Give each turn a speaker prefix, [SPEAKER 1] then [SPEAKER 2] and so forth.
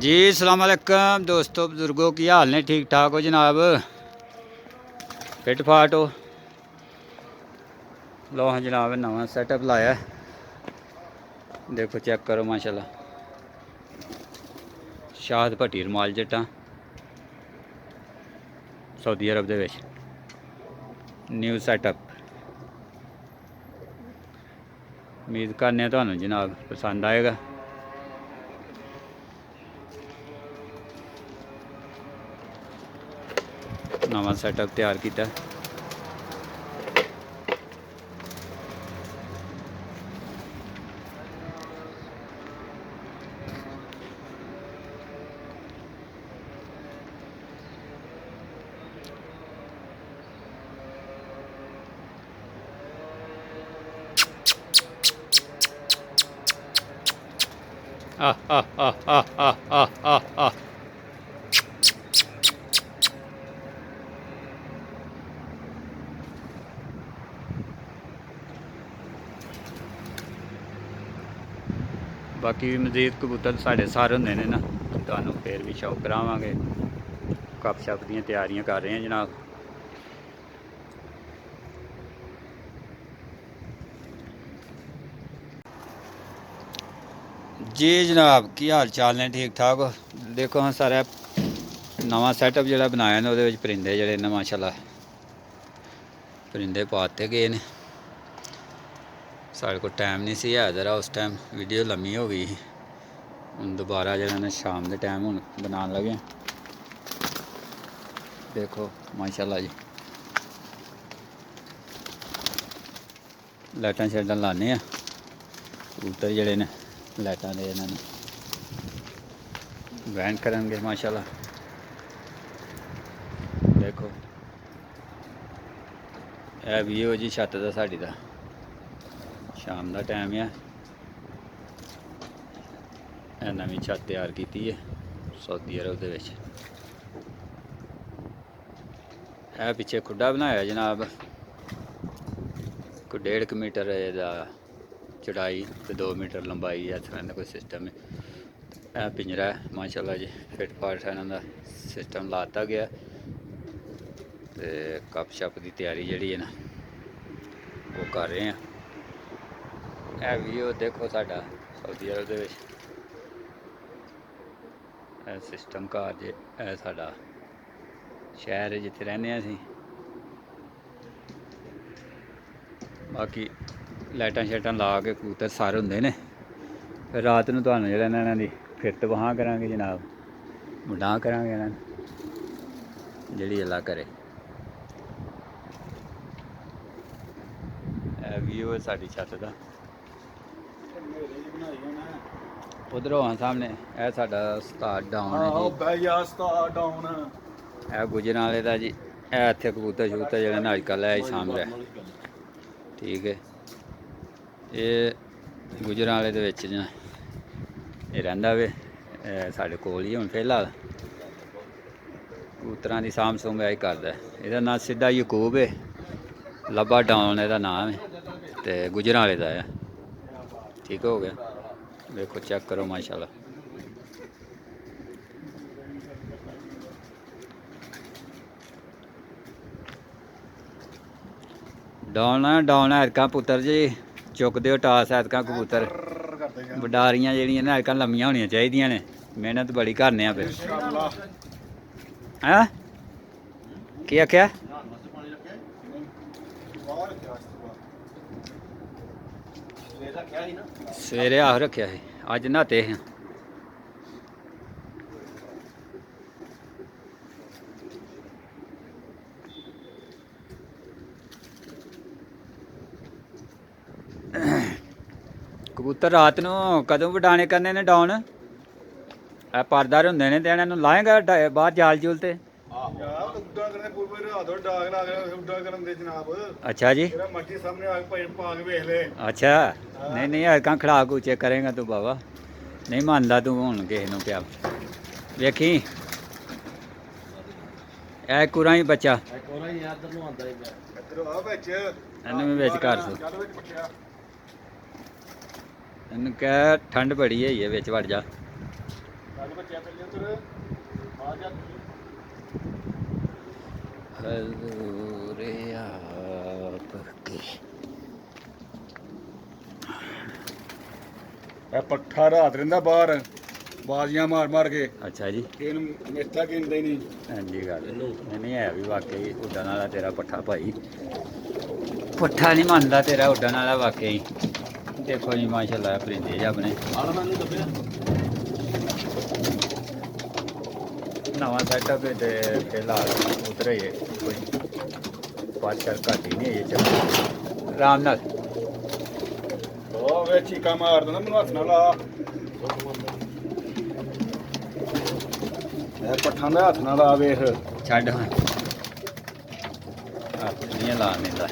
[SPEAKER 1] जी अस्सलाम वालेकुम दोस्तों बुजुर्गों की हाल ने ठीक ठाक हो जनाब फिट फाट हो। लो हाँ जनाब नवा सैटअप लाया देखो चेक करो माशाल्लाह शाहद भट्टी रमाल जट्टा Saudi Arab they which new setup. उम्मीद करने तुहानू जनाब पसंद आएगा। नवा सैटअप तैयार किया बाकी मजीद कबूतर साढ़े सारे होंगे ने ना तो फिर भी शौक करावांगे। गप शप दी तैयारियां कर रहे हैं जनाब। जी जनाब की हाल चाल ने ठीक ठाक हो। देखो हाँ सारा नवा सैटअप जो बनाया ना वो परिंदे जोड़े ने माशाल्लाह परिंदे पाते गए ने। साढ़े को टाइम नहीं सी है जरा उस टाइम वीडियो लम्मी हो गई हूँ दोबारा जो शाम के टाइम हूँ बना लगे। देखो माशाल्लाह जी लाइटां शाइटां लाने कबूतर जोड़े ने लाइटां दे इन्होंने बैंड करेंगे माशाल्लाह। देखो यह भी हो जी छत का साड़ी का शाम का टाइम है। नवी छत तैयार की है सऊदी अरब दे विच। पिछे खुडा बनाया जनाब कोई 1.5 मीटर चौड़ाई तो 2 मीटर लंबाई इस तरह का कोई सिस्टम है। यह पिंजरा है माशाल्लाह जी फिट फाट इन्हों का सिस्टम लाता गया। तो कप शप की तैयारी जी है ना वो कर रहे हैं। यह वीडियो देखो साडा Saudi Arab they which system घर जे साडा शहर जिथे रहने असीं। बाकी लाइटां शाइटां ला के कबूतर सारे होंदे ने। फिर रात नूं तुहानूं जिहड़ा इन्हां दी फिरत बहां करांगे जनाब मुडां करांगे इन्हां नूं जिहड़ी अल्लाह करे। व्यू है साडी छत दा उधरों हाँ सामने यह साडा उस्ताद डाउन है जी। यह गुजरन वाले दा जी यह इत्थे कबूतर शबूतर जिहड़े ने अजकल है सामभ रहा ठीक है। ये गुजरन वाले दे विच ना ये रहिंदा वे साडे कोल ही हुण फिलहाल कबूतरां दी सांभ सूंभ यही करदा। इहदा नां सिद्धा यकूब है लब्बा डाउन इहदा नाम है तो गुजरन वाले दा है ठीक हो गया। देखो चेक करो माशाल्लाह डाउन ऐरकां पुत्तर जी चुक दिओ टास ऐरकां कबूतर बडारियां जेहड़ियां ने ऐरकां लम्मियां होनियां चाहिदियां ने मेहनत बड़ी करने आ फिर हैं की आख्या सवेरे आहो रखेआ है अज न्हाते हैं। कबूतर रात नूं कदों बडाने करने ने डाउन परदार होंदे ने ते इन्हां नूं लाएगा बाहर जाल जूल ते अच्छा जी अच्छा नहीं नहीं हल्का खड़ा कूचे करेगा तू बाबा नहीं मानदा तू हुण किसे नूं क्या वेखी ए कुरा ही बच्चा इन्हूं भी विच कर सो इन्हूं कह ठंड बड़ी है विच वड़ जा ਹਜ਼ੂਰੇ ਆਪ ਕੀ
[SPEAKER 2] ਇਹ ਪੱਠਾ ਰਾਤ ਰਹਿੰਦਾ ਬਾਹਰ ਬਾਜ਼ੀਆਂ ਮਾਰ ਮਾਰ ਕੇ।
[SPEAKER 1] ਅੱਛਾ ਜੀ,
[SPEAKER 2] ਇਹਨੂੰ ਮਿੱਠਾ ਕਹਿੰਦੇ ਹੀ ਨਹੀਂ।
[SPEAKER 1] ਹਾਂਜੀ ਗੱਲ ਨਹੀਂ ਹੈ ਵੀ ਵਾਕਈ ਉੱਡਣ ਵਾਲਾ ਤੇਰਾ ਪੱਠਾ ਭਾਈ, ਪੱਠਾ ਨਹੀਂ ਮੰਨਦਾ ਤੇਰਾ ਉੱਡਣ ਵਾਲਾ ਵਾਕਈ। ਦੇਖੋ ਜੀ ਮਾਸ਼ਾਅੱਲਾ ਪਰਿੰਦੇ ਜੀ ਆਪਣੇ ਨਵਾਂ ਸੈਟਅਪ ਤੇ ਫਿਲਹਾਲ ਉਤਰੇ ਹੀ ਕੋਈ ਪਾਸ ਕਰ ਘੱਟ ਹੀ ਨਹੀਂ ਇਹ ਚੱਲ ਆਰਾਮ ਨਾਲ।
[SPEAKER 2] ਉਹ ਵੇ ਚੀਕਾ ਮਾਰਦਾ ਨਾ, ਮੈਨੂੰ ਹੱਥ ਨਾਲ ਲਾ। ਇਹ ਪੱਠਾਂ ਦਾ ਹੱਥ ਨਾਲ ਲਾ ਵੇਖ।
[SPEAKER 1] ਛੱਡ ਹੁਣ ਹੱਥ ਨਹੀਂ ਲਾ ਦਿੰਦਾ।